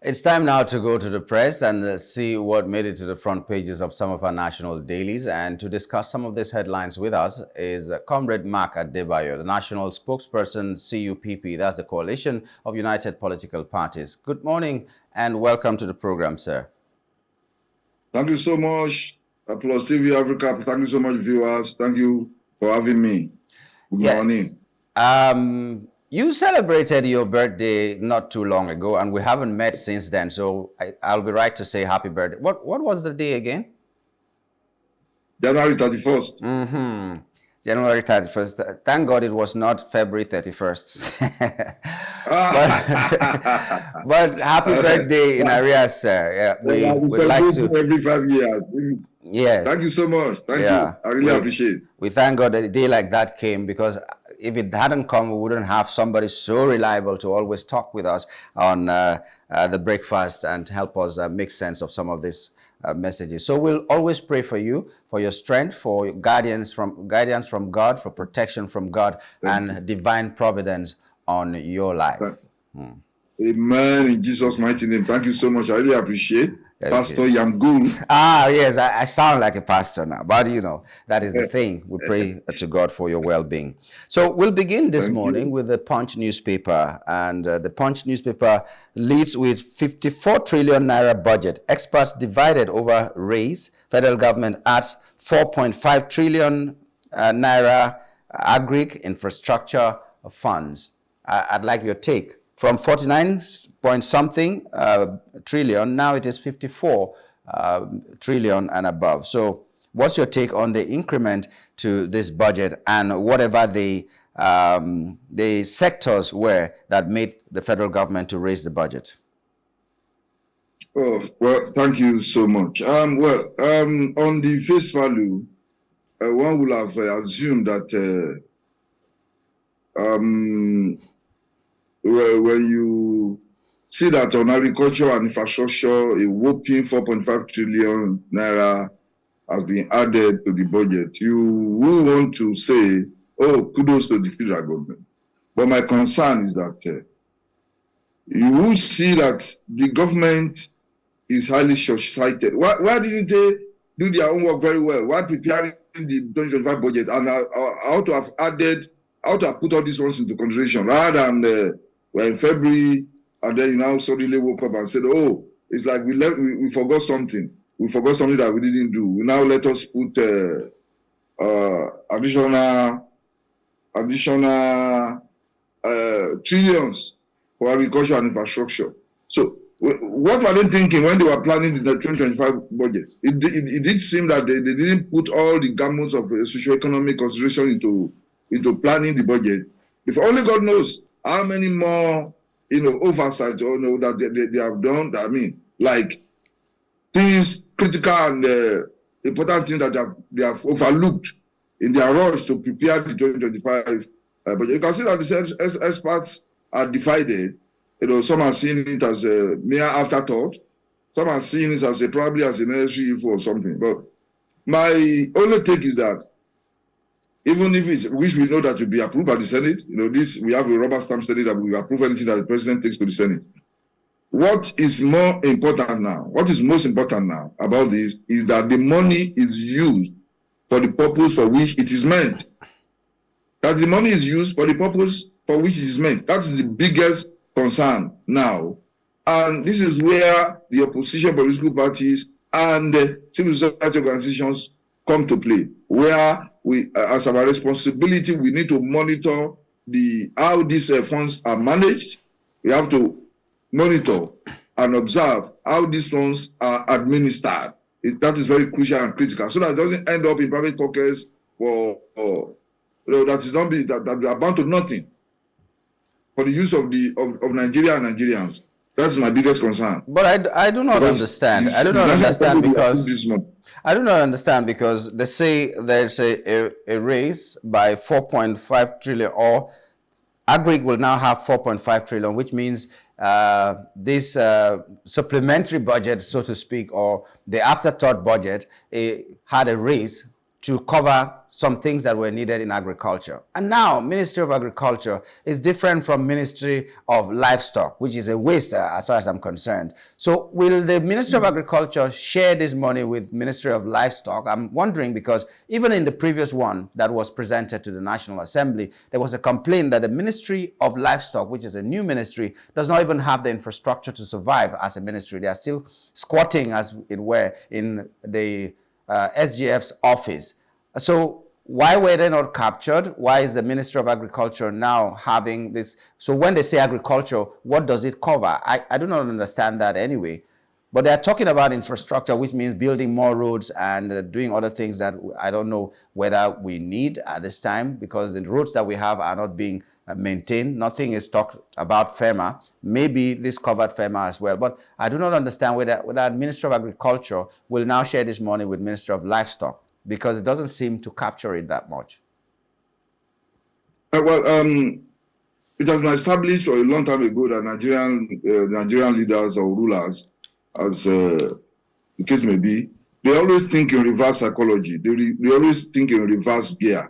It's time now to go to the press and see what made it to the front pages of some of our national dailies. And to discuss some of these headlines with us is Comrade Mark Adebayo, the National Spokesperson, C.U.P.P. That's the Coalition of United Political Parties. Good morning and welcome to the program, sir. Thank you so much, Plus TV Africa. Thank you so much, viewers. Thank you for having me. Good morning. You celebrated your birthday not too long ago, and we haven't met since then. So I'll be right to say happy birthday. What was the day again? January 31st. January 31st. Thank God it was not February 31st. but happy birthday in arrears, sir. Yeah, we'd like to. Every 5 years. Yes. Thank you so much. Thank you. I really appreciate it. We thank God that a day like that came, because if it hadn't come, we wouldn't have somebody so reliable to always talk with us on the breakfast and help us make sense of some of these messages. So we'll always pray for you, for your strength, for guidance from God, for protection from God, and divine providence on your life. Amen. In Jesus' mighty name. Thank you so much. I really appreciate. Pastor Nyamgul. Yes, I sound like a pastor now, but you know, that is the thing. We pray to God for your well-being. So we'll begin this morning with the Punch newspaper, and the Punch newspaper leads with 54 trillion naira budget. Experts divided over raise. Federal government adds 4.5 trillion naira Agric infrastructure funds. I'd like your take. From 49 point something trillion, now it is 54 trillion and above. So what's your take on the increment to this budget and whatever the sectors were that made the federal government to raise the budget? Oh, well, thank you so much. On the face value, one would have assumed that when you see that on agriculture and infrastructure, a whopping 4.5 trillion naira has been added to the budget, you will want to say, oh, kudos to the federal government. But my concern is that you will see that the government is highly short-sighted. Why didn't they do their homework very well? Why preparing the 2025 budget and how to have put all these ones into consideration rather than we're in February, and then you now suddenly woke up and said, oh, it's like we forgot something. We forgot something that we didn't do. Now let us put additional trillions for agriculture and infrastructure. So what were they thinking when they were planning the 2025 budget? It did seem that they didn't put all the gamut of socio-economic consideration into planning the budget. If only God knows how many more, oversight, that they have done. I mean, like things critical and important things that they have overlooked in their rush to prepare the 2025 budget. You can see that the experts are divided. Some are seeing it as a mere afterthought. Some are seeing it as probably as a necessary evil or something. But my only take is that even if it's, which we know that will be approved by the Senate, we have a rubber stamp study that will approve anything that the president takes to the Senate. What is more important now, what is most important now about this is that the money is used for the purpose for which it is meant. That the money is used for the purpose for which it is meant. That is the biggest concern now. And this is where the opposition political parties and civil society organizations come to play, where we, as our responsibility, we need to monitor how these funds are managed. We have to monitor and observe how these funds are administered. That is very crucial and critical, so that it doesn't end up in private pockets that we are bound to nothing for the use of Nigeria and Nigerians. That's my biggest concern. But I do not understand. I do not understand because they say there's a raise by 4.5 trillion, or Agric will now have 4.5 trillion, which means this supplementary budget, so to speak, or the afterthought budget, had a raise to cover some things that were needed in agriculture. And now Ministry of Agriculture is different from Ministry of Livestock, which is a waste as far as I'm concerned. So will the Ministry of Agriculture share this money with Ministry of Livestock? I'm wondering because even in the previous one that was presented to the National Assembly, there was a complaint that the Ministry of Livestock, which is a new ministry, does not even have the infrastructure to survive as a ministry. They are still squatting, as it were, in the SGF's office. So why were they not captured? Why is the Ministry of Agriculture now having this? So when they say agriculture, what does it cover? I do not understand that anyway. But they are talking about infrastructure, which means building more roads and doing other things that I don't know whether we need at this time, because the roads that we have are not being maintained. Nothing is talked about FEMA. Maybe this covered FEMA as well. But I do not understand whether Ministry of Agriculture will now share this money with Ministry of Livestock, because it doesn't seem to capture it that much. It has been established for a long time ago that Nigerian leaders or rulers, as the case may be, they always think in reverse psychology. They always think in reverse gear.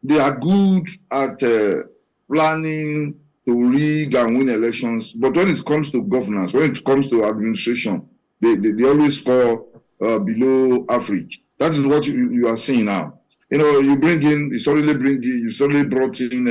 They are good at planning to rig and win elections, but when it comes to governance, when it comes to administration, they always score below average. That is what you are seeing now. You suddenly brought in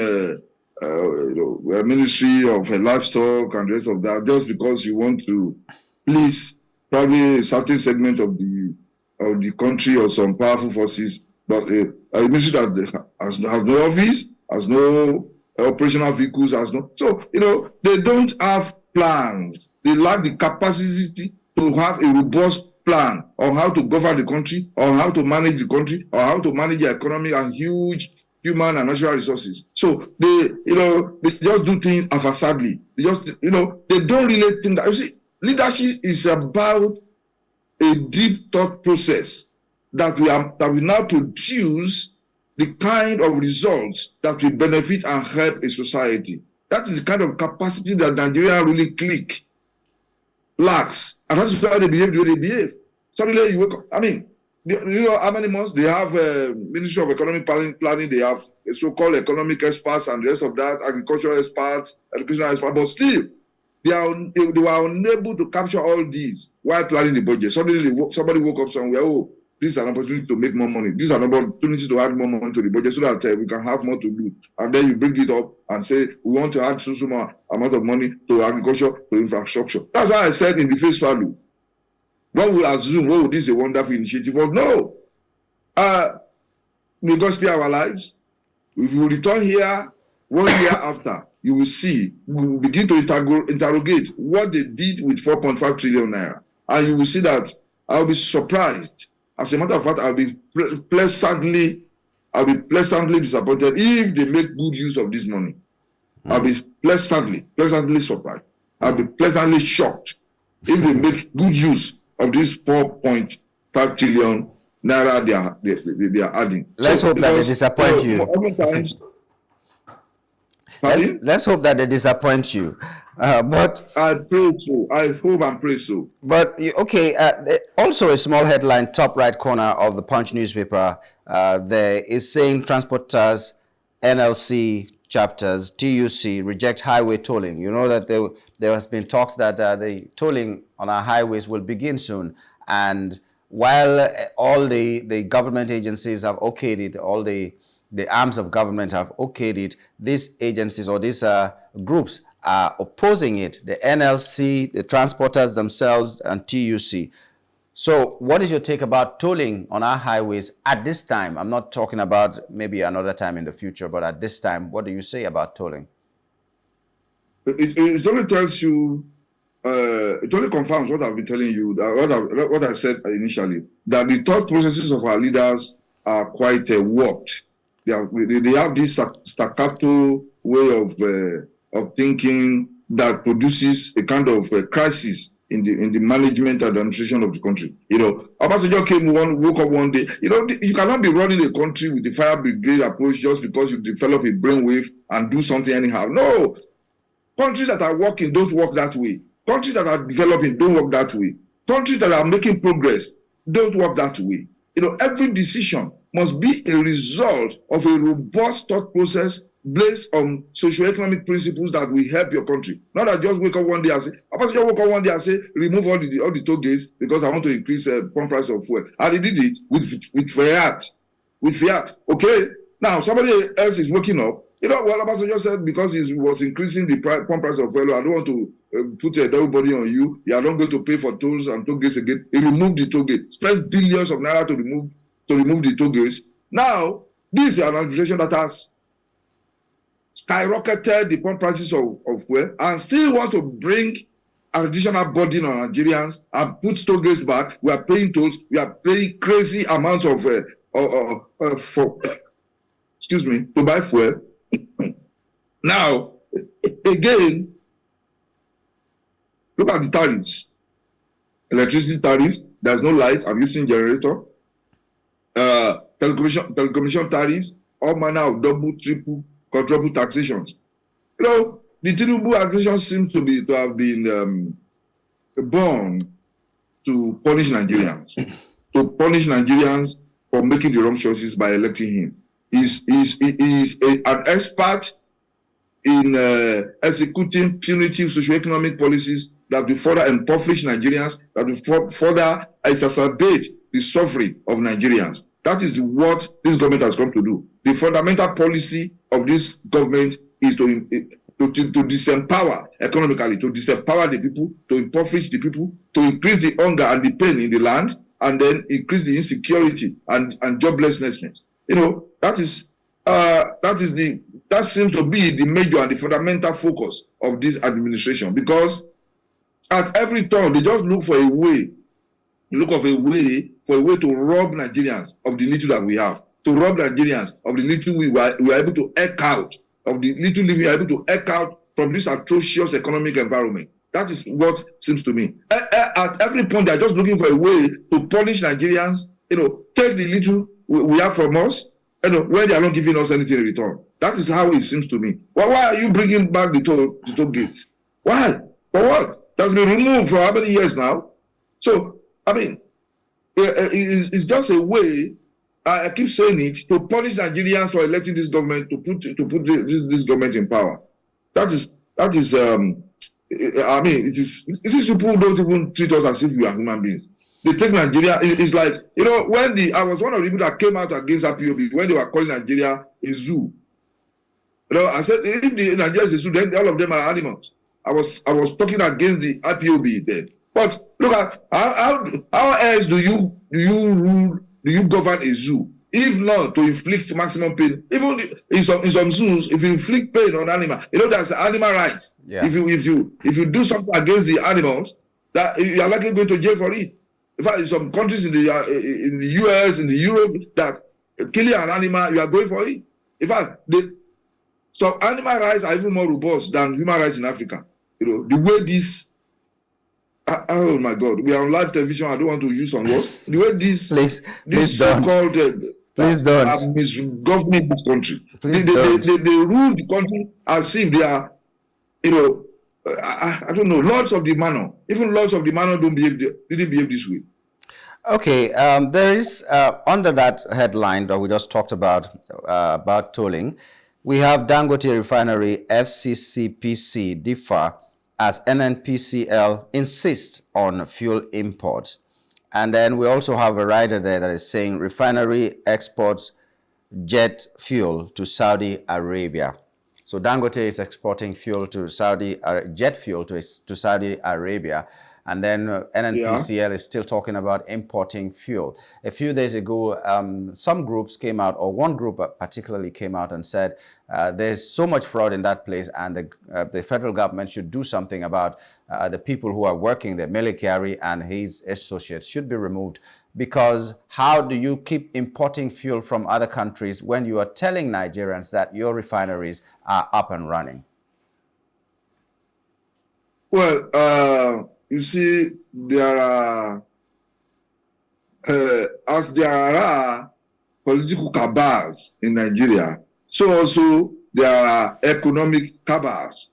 a Ministry of Livestock and the rest of that, just because you want to please probably a certain segment of the country or some powerful forces. But a ministry that has no office, has no operational vehicles, so they don't have plans. They lack the capacity to have a robust plan on how to govern the country, or how to manage the country, or how to manage the economy and huge human and natural resources. So they just do things haphazardly. They don't really think that. You see, leadership is about a deep thought process that we now produce the kind of results that will benefit and help a society. That is the kind of capacity that Nigeria really lacks. And that's why they behave the way they behave. Suddenly you wake up. I mean, how many months they have Ministry of Economic Planning, they have so-called economic experts and the rest of that, agricultural experts, educational experts, but still, they were unable to capture all these while planning the budget. Suddenly somebody woke up somewhere, this is an opportunity to make more money. This is an opportunity to add more money to the budget so that we can have more to do. And then you bring it up and say, we want to add so much amount of money to agriculture, to infrastructure. That's why I said in the face value, one will assume, this is a wonderful initiative. Well, no. May God spare our lives. If you return here 1 year after, you will see, we will begin to interrogate what they did with 4.5 trillion naira. And you will see that I'll be surprised. As a matter of fact, I'll be pleasantly disappointed if they make good use of this money. I'll be pleasantly surprised. I'll be pleasantly shocked if they make good use of this 4.5 trillion naira they are adding. Let's hope that they disappoint you. Let's hope that they disappoint you. But I pray so. I hope and pray so. But also a small headline, top right corner of the Punch newspaper, there is saying transporters, NLC chapters, TUC reject highway tolling. You know that there has been talks that the tolling on our highways will begin soon, and while all the government agencies have okayed it, all the arms of government have okayed it, these agencies or these groups are opposing it, the NLC, the transporters themselves, and TUC. So what is your take about tolling on our highways at this time? I'm not talking about maybe another time in the future, but at this time, what do you say about tolling? It only tells you, it only confirms what I've been telling you, what I said initially, that the thought processes of our leaders are quite warped. They have this staccato way of thinking that produces a kind of crisis in the management and administration of the country. Obasanjo woke up one day. You cannot be running a country with the fire brigade approach just because you develop a brainwave and do something anyhow. No, countries that are working don't work that way. Countries that are developing don't work that way. Countries that are making progress don't work that way. Every decision must be a result of a robust thought process based on socio-economic principles that will help your country. Not that just wake up one day and say, remove all the toll gates because I want to increase pump price of fuel. And he did it with fiat. Okay, now somebody else is waking up. What Abasanjo said, because he was increasing the pump price of fuel, I don't want to put a double body on you. You are not going to pay for tolls and toll gates again. He removed the toll gate, spent billions of naira to remove the toll gates. Now, this is an administration that has skyrocketed the pump prices of fuel and still want to bring an additional burden on Nigerians and put toll gates back. We are paying tolls. We are paying crazy amounts of to buy fuel. Now, again, look at the tariffs. Electricity tariffs, there's no light, I'm using generator. Telecommunication tariffs, all manner of double, triple, quadruple taxations. The Tinubu administration seems to have been born to punish Nigerians, for making the wrong choices by electing him. He's an expert in executing punitive socioeconomic policies that will further impoverish Nigerians, that will further exacerbate the suffering of Nigerians. That is what this government has come to do. The fundamental policy of this government is to disempower economically, to disempower the people, to impoverish the people, to increase the hunger and the pain in the land, and then increase the insecurity and joblessness. That seems to be the major and the fundamental focus of this administration, because at every turn they just look for a way to rob Nigerians of the little that we have, to rob Nigerians of the little we are able to eke out, of the little we are able to eke out from this atrocious economic environment. That is what seems to me. At every point, they are just looking for a way to punish Nigerians, take the little we have from us, when they are not giving us anything in return. That is how it seems to me. Well, why are you bringing back the toll gates? Why? For what? It has been removed for how many years now? So, it's just a way, I keep saying it, to punish Nigerians for electing this government, to put this government in power. It is people who don't even treat us as if we are human beings. They take Nigeria, it's like, I was one of the people that came out against IPOB when they were calling Nigeria a zoo. I said, if Nigeria is a zoo, then all of them are animals. I was talking against the IPOB then. But look at how else do you govern a zoo? If not to inflict maximum pain. Even in some zoos, if you inflict pain on animal, there's animal rights. Yeah. If you do something against the animals, that you are likely going to jail for it. In fact, in some countries in the US, in the Europe, that killing an animal, you are going for it. In fact, some animal rights are even more robust than human rights in Africa. The way this, oh my God, we are on live television. I don't want to use some words. The way this so-called please don't misgoverning this country. They rule the country as if they are, I don't know, lords of the manor. Even lords of the manor didn't behave this way. Okay, there is under that headline that we just talked about tolling, we have Dangote Refinery FCCPC differ as NNPCL insists on fuel imports. And then we also have a rider there that is saying refinery exports jet fuel to Saudi Arabia. So Dangote is exporting fuel to jet fuel to Saudi Arabia. And then NNPCL is still talking about importing fuel. A few days ago, some groups came out, or one group particularly came out and said there's so much fraud in that place, and the federal government should do something about the people who are working there. Mele Kyari and his associates should be removed, because how do you keep importing fuel from other countries when you are telling Nigerians that your refineries are up and running? Well, you see, there are, as there are political cabals in Nigeria, so also there are economic cabals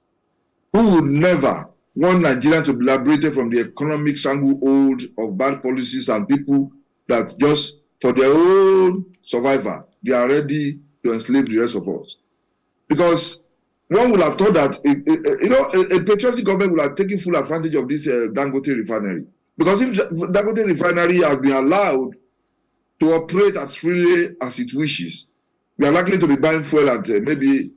who would never want Nigeria to be liberated from the economic stranglehold of bad policies and people that just for their own survival, they are ready to enslave the rest of us. Because one would have thought that, a patriotic government would have taken full advantage of this Dangote refinery. Because if Dangote refinery has been allowed to operate as freely as it wishes, we are likely to be buying fuel at maybe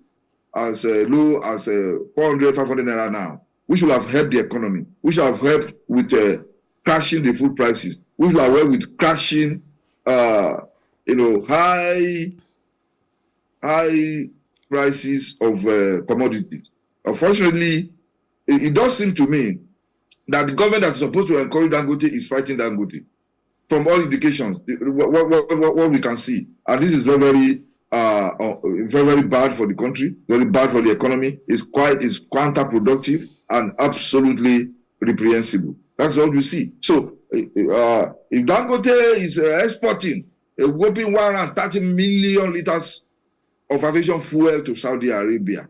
as low as 400, 500 naira now, which will have helped the economy, which will have helped with crashing the food prices, which will have helped with crashing, high prices of commodities. Unfortunately, it does seem to me that the government that is supposed to encourage Dangote is fighting Dangote. From all indications, what we can see, and this is very bad for the country, very bad for the economy. It's counterproductive and absolutely reprehensible. That's what we see. So, if Dangote is exporting a whopping 130 million liters of aviation fuel to Saudi Arabia,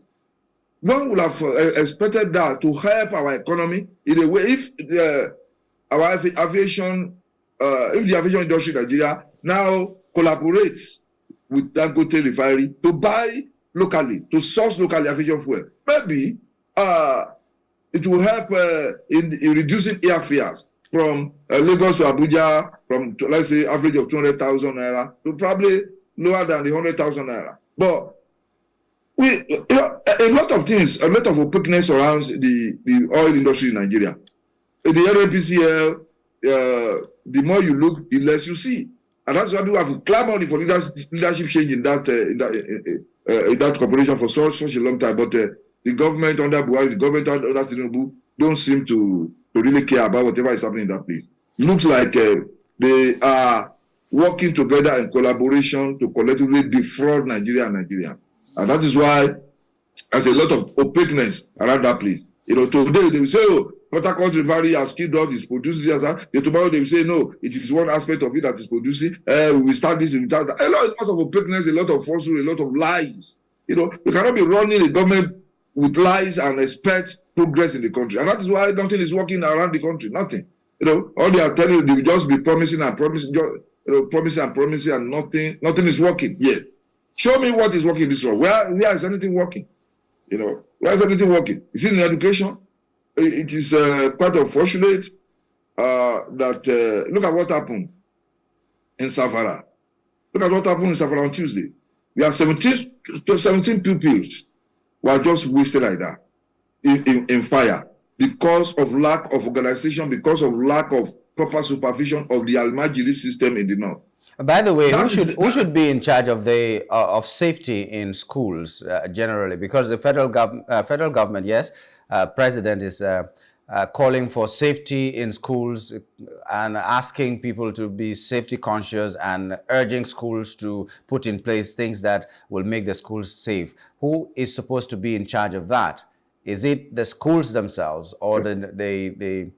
one would have expected that to help our economy in a way. If the aviation industry in Nigeria now collaborates with Dangote refinery to buy locally, to source locally aviation fuel, maybe it will help in reducing airfares from Lagos to Abuja, from let's say average of 200,000 naira to probably lower than the 100,000 naira. But a lot of things, a lot of opaqueness surrounds the oil industry in Nigeria. The NNPCL, the more you look, the less you see, and that's why people have clamored for leadership change in that corporation for such a long time. But the government under Buhari, the government under Tinubu, don't seem to really care about whatever is happening in that place. Looks like they are working together in collaboration to collectively defraud Nigeria and Nigeria. And that is why there's a lot of opaqueness around that place. Today they will say, oh, Port Harcourt refinery has killed out, is producing this, that. Tomorrow they will say, no, it is one aspect of it that is producing. We will start this, we will start that. A lot of opaqueness, a lot of falsehood, a lot of lies. We cannot be running a government with lies and expect progress in the country. And that is why nothing is working around the country. Nothing. All they are telling you, they will just be promising and promising, promising and nothing is working yet. Show me what is working this way. Where is anything working? Where is anything working? Is it in education? It is quite unfortunate that look at what happened in Savara. Look at what happened in Savara on Tuesday. We have 17 pupils who are just wasted like that in fire because of lack of organization, because of lack of proper supervision of the Almajiri system in the north. By the way, who should be in charge of the safety in schools generally? Because the federal government, yes, president is calling for safety in schools and asking people to be safety conscious and urging schools to put in place things that will make the schools safe. Who is supposed to be in charge of that? Is it the schools themselves or the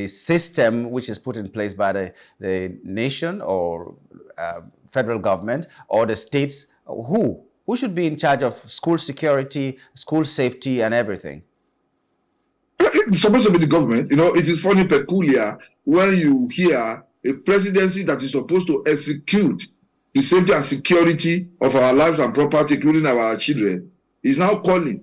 system which is put in place by the nation or federal government or the states? Who should be in charge of school security, school safety and everything? It's supposed to be the government. It is funny, peculiar, when you hear a presidency that is supposed to execute the safety and security of our lives and property, including our children, is now calling.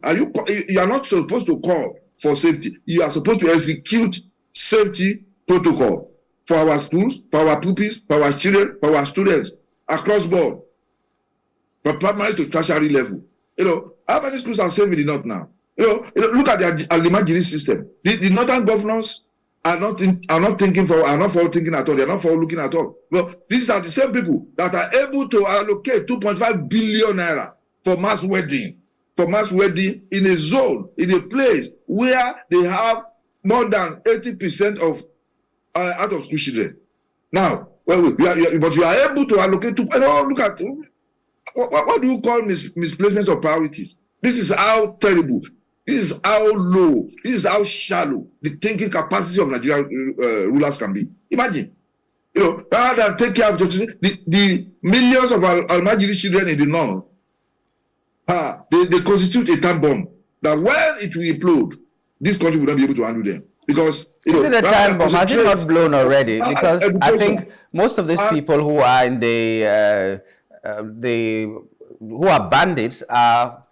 You are not supposed to call for safety. You are supposed to execute safety protocol for our schools, for our pupils, for our children, for our students across board, from primary to tertiary level. How many schools are safe in the north now? Look at the Almajiri system. The northern governors are not thinking at all. They are not forward looking at all. Well, these are the same people that are able to allocate 2.5 billion naira for mass wedding in a zone, in a place where they have more than 80% of out of school children. Now, but you are able to allocate look at what do you call misplacement of priorities? This is how terrible. This is how low. This is how shallow the thinking capacity of Nigerian rulers can be. Imagine, rather than take care of the millions of Almajiri children in the north, they constitute a time bomb that when it will implode, this country will not be able to handle them. because is it a time bomb? Has it not blown already? Because I think most of these people who are in who are bandits are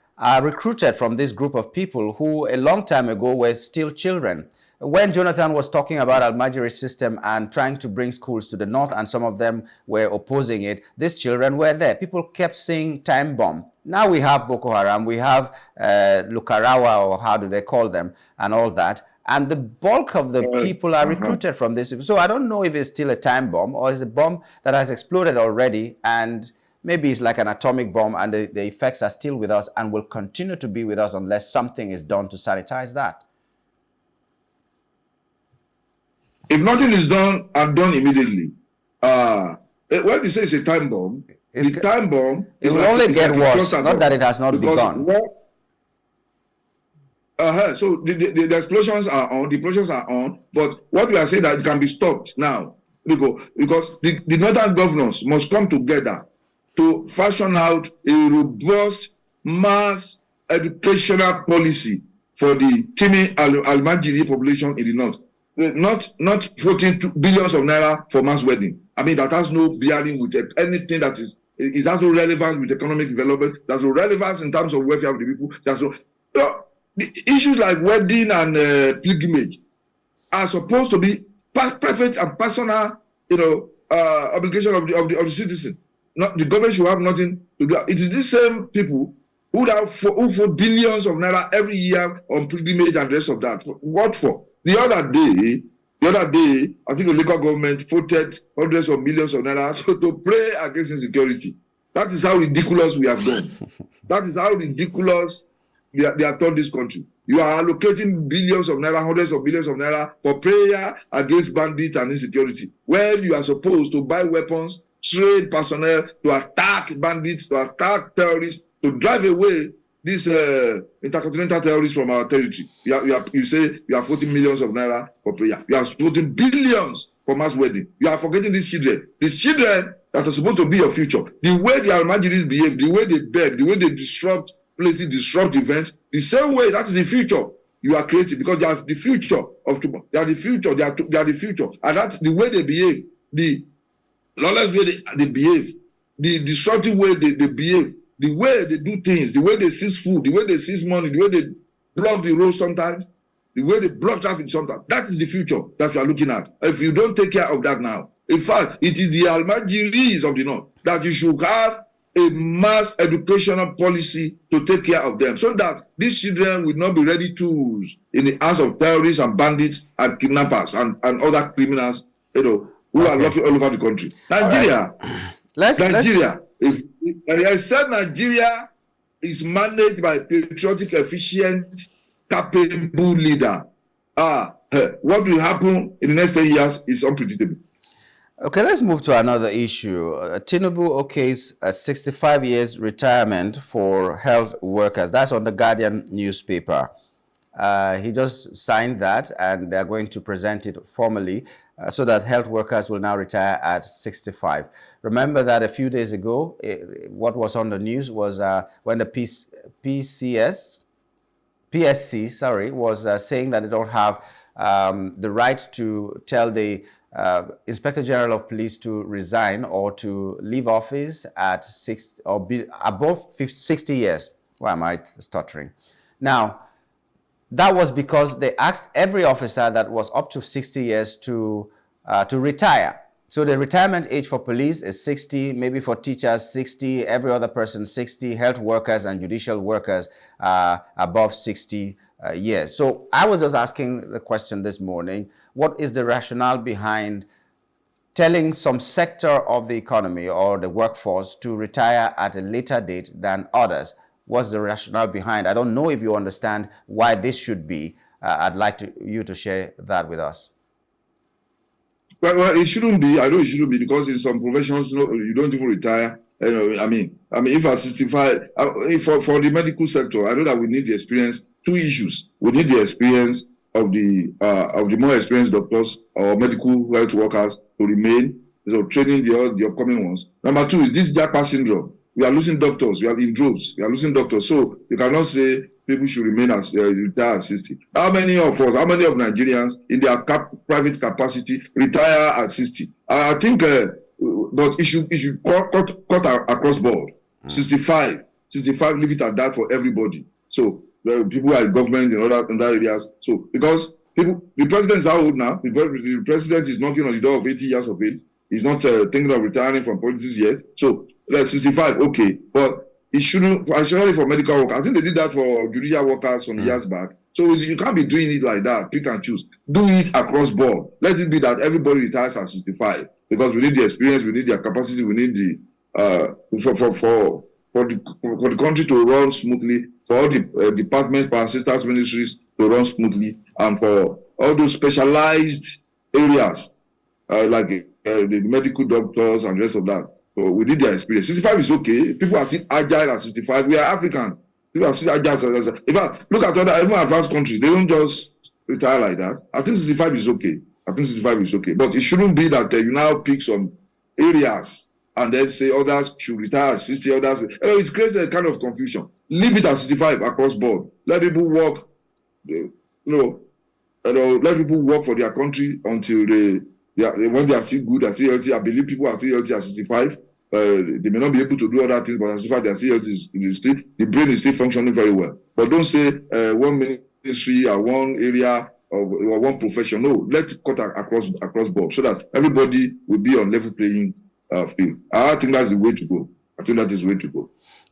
recruited from this group of people who a long time ago were still children. When Jonathan was talking about Almajiri system and trying to bring schools to the north, and some of them were opposing it, these children were there. People kept saying time bomb. Now we have Boko Haram, we have Lukarawa, or how do they call them, and all that. And the bulk of the people are recruited from this. So I don't know if it's still a time bomb or it's a bomb that has exploded already, and maybe it's like an atomic bomb, and the effects are still with us and will continue to be with us unless something is done to sanitize that. If nothing is done and done immediately, when you say it's a time bomb, the time bomb it will only get worse, not that it has not begun. So the explosions are on, the explosions are on, but what we are saying that it can be stopped now because the northern governors must come together to fashion out a robust mass educational policy for the teeming Almajiri population in the north. Not 14 billions of naira for mass wedding. I mean, that has no bearing with anything that is. It has no relevance with economic development. There's no relevance in terms of welfare of the people. There's no. The issues like wedding and pilgrimage are supposed to be private and personal, obligation of the citizen. Not the government should have nothing to do. It is these same people who vote billions of naira every year on pilgrimage and the rest of that. What for? The other day, I think the local government voted hundreds of millions of naira to pray against insecurity. That is how ridiculous we have done. That is how ridiculous they have turned this country. You are allocating billions of naira, hundreds of billions of naira for prayer against bandits and insecurity, when you are supposed to buy weapons, train personnel to attack bandits, to attack terrorists, to drive away these intercontinental terrorists from our territory. You say you are voting millions of naira for prayer. You are voting billions for mass wedding. You are forgetting these children. These children that are supposed to be your future. The way the Almajiris behave, the way they beg, the way they disrupt places, disrupt events, the same way, that is the future you are creating, because they are the future of tomorrow. They are the future. They are the future. And that's the way they behave, the lawless way they behave, the disruptive way they behave, the way they do things, the way they seize food, the way they seize money, the way they block the road sometimes, the way they block traffic sometimes. That is the future that you are looking at. If you don't take care of that now, in fact, it is the Almajiris of the north that you should have a mass educational policy to take care of them, so that these children will not be ready tools in the hands of terrorists and bandits and kidnappers and other criminals, who are lurking all over the country. Nigeria, Nigeria. If I said Nigeria is managed by a patriotic, efficient, capable leader, what will happen in the next 10 years is unpredictable. Okay, let's move to another issue. Tinubu okays a 65 years retirement for health workers. That's on the Guardian newspaper. He just signed that, and they're going to present it formally so that health workers will now retire at 65. Remember that a few days ago, what was on the news was when the PSC was saying that they don't have the right to tell the Inspector General of Police to resign or to leave office at above 60 years. Why am I stuttering? Now, that was because they asked every officer that was up to 60 years to retire. So the retirement age for police is 60, maybe for teachers 60, every other person 60, health workers and judicial workers above 60 years. So I was just asking the question this morning, what is the rationale behind telling some sector of the economy or the workforce to retire at a later date than others? What's the rationale behind? I don't know if you understand why this should be. I'd like you to share that with us. Well, it shouldn't be. I know it shouldn't be, because in some professions, you don't even retire. I mean, if at 65, for the medical sector, I know that we need the experience. Two issues: we need the experience of the more experienced doctors or medical health workers to remain, so training the upcoming ones. Number two is this Japa syndrome, we are losing doctors. We are in droves. We are losing doctors. So you cannot say people should remain as retire at 60. How many of us, how many of Nigerians in their private capacity retire at 60? I think, but it should cut across board. 65, leave it at that for everybody. So people are in government in other areas. So because the president is how old now? The president is knocking on the door of 80 years of age. He's not thinking of retiring from politics yet. So 65, okay, but it shouldn't, especially for medical work. I think they did that for judicial workers some years back. So you can't be doing it like that, pick and choose. Do it across board. Let it be that everybody retires at 65 because we need the experience, we need their capacity, we need the for the country to run smoothly, for all the departments, parastatals, ministries to run smoothly, and for all those specialized areas like the medical doctors and the rest of that. So we need their experience. 65 is okay. People are still agile at 65. We are Africans. People are still agile. In fact, look at other even advanced countries. They don't just retire like that. I think 65 is okay. But it shouldn't be that you now pick some areas and then say others should retire at 60, others. It creates a kind of confusion. Leave it at 65 across board. Let people work. Let people work for their country until when they are still good, they are still healthy. I believe people are still healthy at 65. They may not be able to do other things, but at 65 they are still healthy. The brain is still functioning very well. But don't say one ministry or one area or one profession. No, let's cut across board so that everybody will be on level playing field. I think that's the way to go.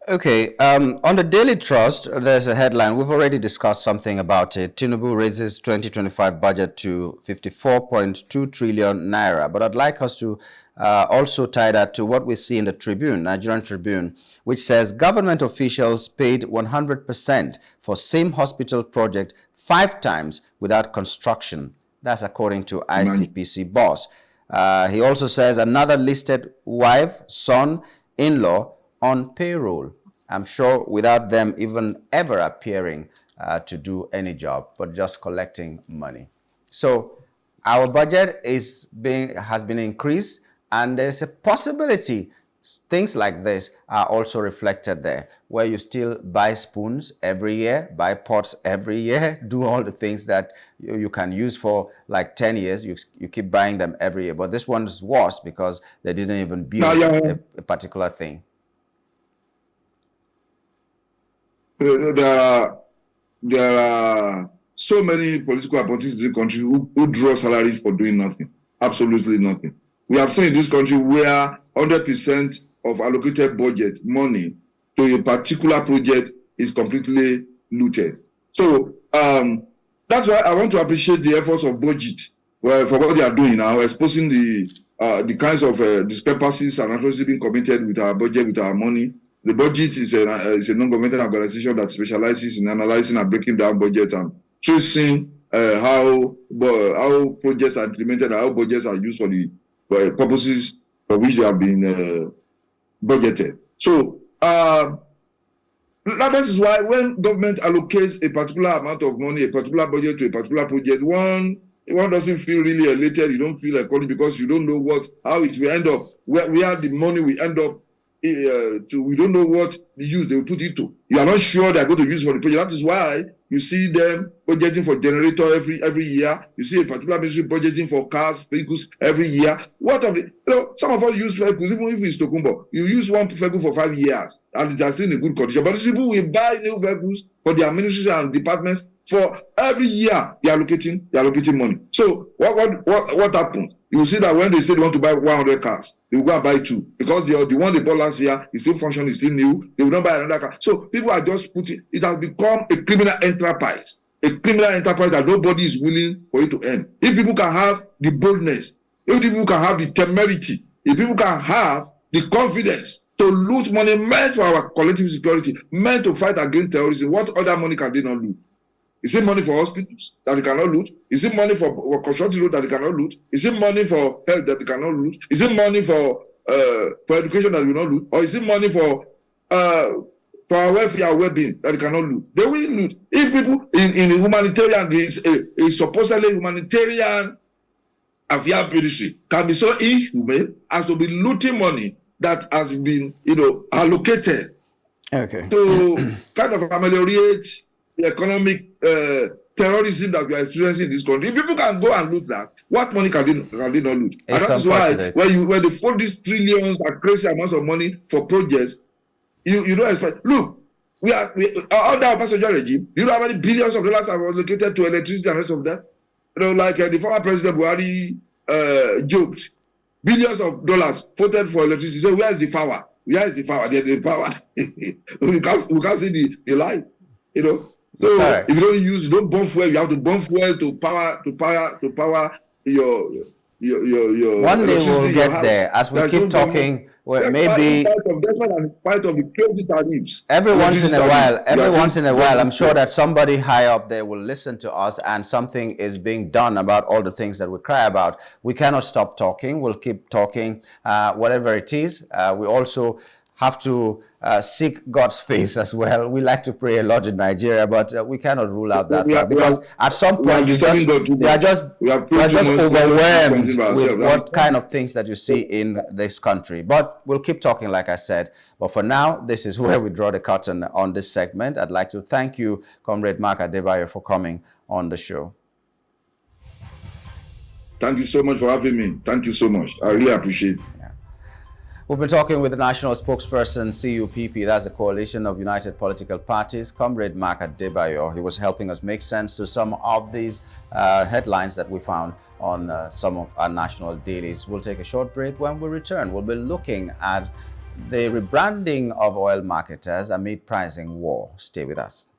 Okay, on the Daily Trust, there's a headline. We've already discussed something about it. Tinubu raises 2025 budget to 54.2 trillion naira. But I'd like us to also tie that to what we see in the Tribune, Nigerian Tribune, which says government officials paid 100% for same hospital project 5 times without construction. That's according to ICPC boss. He also says another listed wife, son, in-law on payroll. I'm sure without them even ever appearing to do any job, but just collecting money. So our budget has been increased, and there's a possibility things like this are also reflected there, where you still buy spoons every year, buy pots every year, do all the things that you can use for like 10 years. You keep buying them every year. But this one is worse because they didn't even build a particular thing. There are so many political appointees in the country who draw salary for doing nothing, absolutely nothing. We have seen in this country where 100% of allocated budget money to a particular project is completely looted. So that's why I want to appreciate the efforts of budget for what they are doing now, exposing the kinds of discrepancies and atrocities being committed with our budget, with our money. The budget is a non-governmental organization that specializes in analyzing and breaking down budget and tracing how projects are implemented and how budgets are used for the purposes for which they have been budgeted. So that is why when government allocates a particular amount of money, a particular budget to a particular project, one doesn't feel really elated. You don't feel according because you don't know how it will end up, where the money will end up. We don't know what the use they will put it to. You are not sure they are going to use for the project. That is why you see them budgeting for generator every year. You see a particular ministry budgeting for cars, vehicles every year. Some of us use vehicles, even if it's Tokumbo. You use one vehicle for 5 years and they are still in good condition. But these people will buy new vehicles for their ministries and departments for every year. They are allocating money. So what happened? You will see that when they say they want to buy 100 cars, they will go and buy 2 because the one they bought last year is still functioning, is still new. They will not buy another car. So people are just it has become a criminal enterprise that nobody is willing for it to end. If people can have the boldness, if people can have the temerity, if people can have the confidence to loot money meant for our collective security, meant to fight against terrorism, what other money can they not loot? Is it money for hospitals that they cannot loot? Is it money for construction road that they cannot loot? Is it money for health that they cannot loot? Is it money for education that they will not loot? Or is it money for our welfare and well-being that they cannot loot? They will loot. If people in the humanitarian, a supposedly humanitarian affairs ministry can be so inhumane as to be looting money that has been, allocated to kind of ameliorate the economic terrorism that we are experiencing in this country. If people can go and loot that, what money can they not loot? And that is why when they fold these trillions and crazy amounts of money for projects, you don't expect. Look, we are under our passenger regime. You know how many billions of dollars are allocated to electricity and rest of that? Like the former president Buhari joked, billions of dollars voted for electricity. So where is the power? Where is the power? There's the power. we can't see the light. So if you don't burn fuel, you have to burn fuel to power your one day we'll get there as we keep talking. Well, maybe every once in a while, I'm sure that somebody high up there will listen to us and something is being done about all the things that we cry about. We cannot stop talking. We'll keep talking, whatever it is. We also have to seek God's face as well. We like to pray a lot in Nigeria, but we cannot rule out that fact, because at some point we are just overwhelmed with what kind of things that you see in this country. But we'll keep talking, like I said. But for now, this is where we draw the curtain on this segment. I'd like to thank you, Comrade Mark Adebayo, for coming on the show. Thank you so much for having me. Thank you so much. I really appreciate it. We've been talking with the National Spokesperson, C.U.P.P. That's a coalition of united political parties, Comrade Mark Adebayo. He was helping us make sense to some of these headlines that we found on some of our national dailies. We'll take a short break. When we return, we'll be looking at the rebranding of oil marketers amid pricing war. Stay with us.